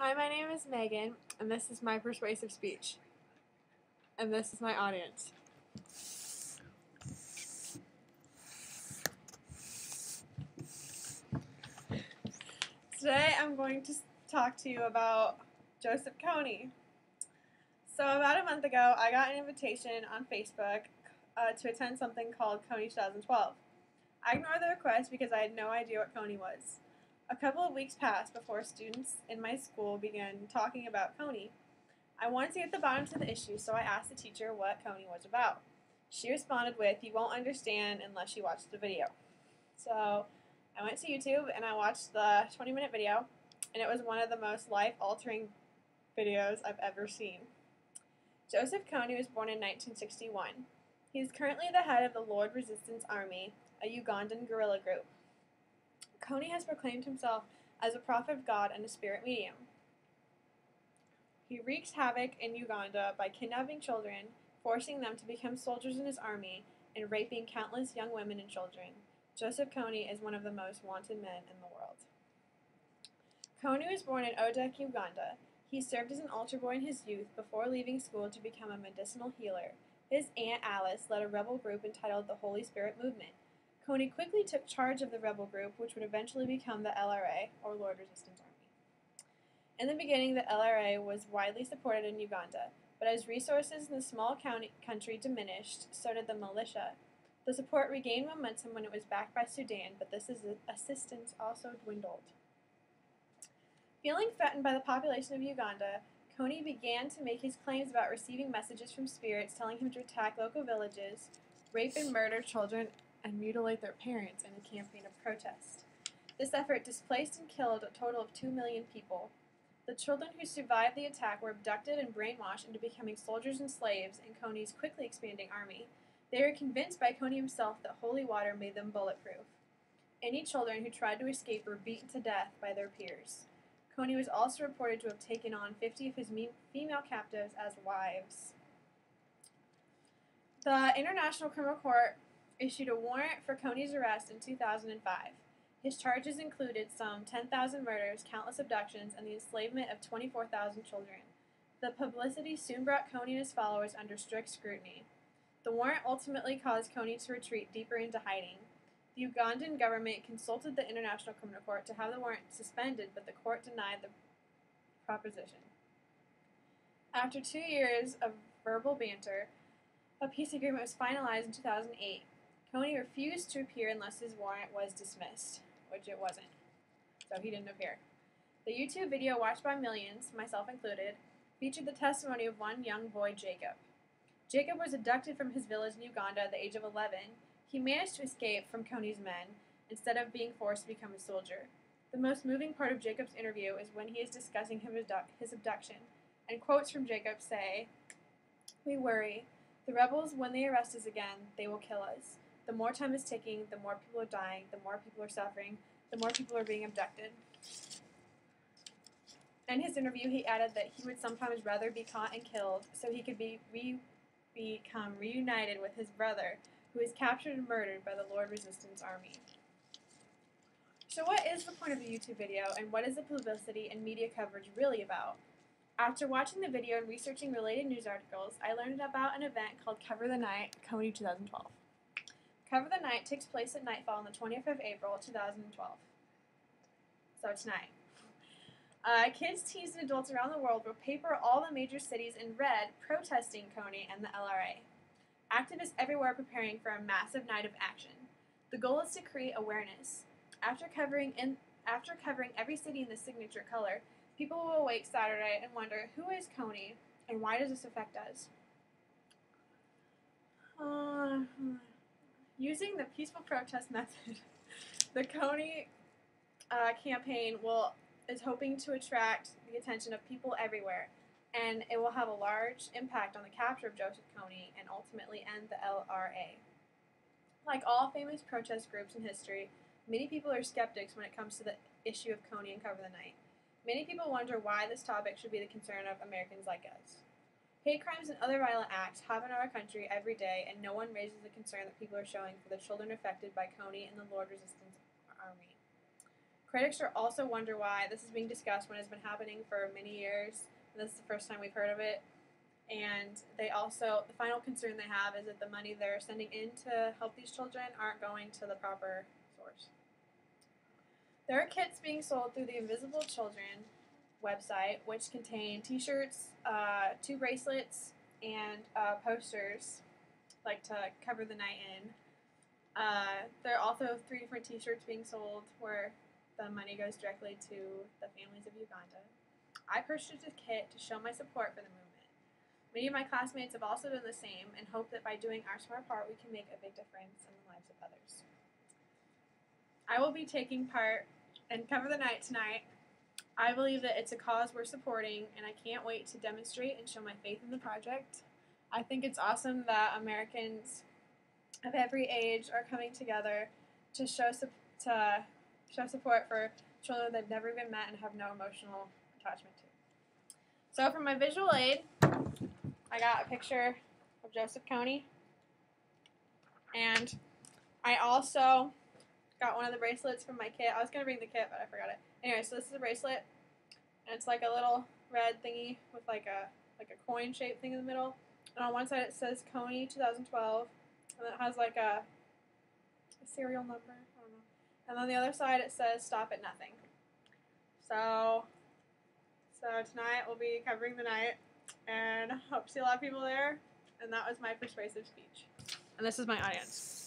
Hi, my name is Megan, and this is my persuasive speech. And this is my audience. Today I'm going to talk to you about Joseph Kony. So about a month ago, I got an invitation on Facebook to attend something called Kony 2012. I ignored the request because I had no idea what Kony was. A couple of weeks passed before students in my school began talking about Kony. I wanted to get to the bottom of the issue, so I asked the teacher what Kony was about. She responded with, "You won't understand unless you watch the video." So I went to YouTube and I watched the 20-minute video, and it was one of the most life-altering videos I've ever seen. Joseph Kony was born in 1961. He is currently the head of the Lord Resistance Army, a Ugandan guerrilla group. Kony has proclaimed himself as a prophet of God and a spirit medium. He wreaks havoc in Uganda by kidnapping children, forcing them to become soldiers in his army, and raping countless young women and children. Joseph Kony is one of the most wanted men in the world. Kony was born in Odek, Uganda. He served as an altar boy in his youth before leaving school to become a medicinal healer. His aunt Alice led a rebel group entitled the Holy Spirit Movement. Kony quickly took charge of the rebel group, which would eventually become the LRA, or Lord Resistance Army. In the beginning, the LRA was widely supported in Uganda, but as resources in the small country diminished, so did the militia. The support regained momentum when it was backed by Sudan, but this assistance also dwindled. Feeling threatened by the population of Uganda, Kony began to make his claims about receiving messages from spirits telling him to attack local villages, rape and murder children, and mutilate their parents in a campaign of protest. This effort displaced and killed a total of 2 million people. The children who survived the attack were abducted and brainwashed into becoming soldiers and slaves in Kony's quickly expanding army. They were convinced by Kony himself that holy water made them bulletproof. Any children who tried to escape were beaten to death by their peers. Kony was also reported to have taken on 50 of his female captives as wives. The International Criminal Court issued a warrant for Kony's arrest in 2005. His charges included some 10,000 murders, countless abductions, and the enslavement of 24,000 children. The publicity soon brought Kony and his followers under strict scrutiny. The warrant ultimately caused Kony to retreat deeper into hiding. The Ugandan government consulted the International Criminal Court to have the warrant suspended, but the court denied the proposition. After 2 years of verbal banter, a peace agreement was finalized in 2008. Kony refused to appear unless his warrant was dismissed, which it wasn't, so he didn't appear. The YouTube video, watched by millions, myself included, featured the testimony of one young boy, Jacob. Jacob was abducted from his village in Uganda at the age of 11. He managed to escape from Kony's men instead of being forced to become a soldier. The most moving part of Jacob's interview is when he is discussing his abduction, and quotes from Jacob say, "We worry. The rebels, when they arrest us again, they will kill us. The more time is ticking, the more people are dying, the more people are suffering, the more people are being abducted." In his interview, he added that he would sometimes rather be caught and killed so he could become reunited with his brother, who was captured and murdered by the Lord Resistance Army. So what is the point of the YouTube video, and what is the publicity and media coverage really about? After watching the video and researching related news articles, I learned about an event called Cover the Night, Kony 2012. Cover the Night takes place at nightfall on the 20th of April, 2012. So tonight. Kids, teens, and adults around the world will paper all the major cities in red, protesting Kony and the LRA. Activists everywhere preparing for a massive night of action. The goal is to create awareness. After covering every city in the signature color, people will awake Saturday and wonder, who is Kony, and why does this affect us? Using the peaceful protest method, the Kony campaign is hoping to attract the attention of people everywhere, and it will have a large impact on the capture of Joseph Kony and ultimately end the LRA. Like all famous protest groups in history, many people are skeptics when it comes to the issue of Kony and Cover the Night. Many people wonder why this topic should be the concern of Americans like us. Hate crimes and other violent acts happen in our country every day, and no one raises the concern that people are showing for the children affected by Kony and the Lord Resistance Army. Critics are also wonder why this is being discussed when it's been happening for many years. And this is the first time we've heard of it. And they also, the final concern they have is that the money they're sending in to help these children aren't going to the proper source. There are kits being sold through the Invisible Children website, which contain t-shirts, 2 bracelets, and posters, like to cover the night in. There are also 3 different t-shirts being sold where the money goes directly to the families of Uganda. I purchased a kit to show my support for the movement. Many of my classmates have also done the same and hope that by doing our small part we can make a big difference in the lives of others. I will be taking part in Cover the Night tonight. I believe that it's a cause we're supporting, and I can't wait to demonstrate and show my faith in the project. I think it's awesome that Americans of every age are coming together to show support for children they've never even met and have no emotional attachment to. So for my visual aid, I got a picture of Joseph Kony, and I also got one of the bracelets from my kit. I was going to bring the kit, but I forgot it. Anyway, so this is a bracelet, and it's like a little red thingy with like a coin-shaped thing in the middle. And on one side it says Kony 2012, and it has like a serial number, I don't know. And on the other side it says Stop at Nothing. So tonight we'll be covering the night, and hope to see a lot of people there. And that was my persuasive speech. And this is my audience.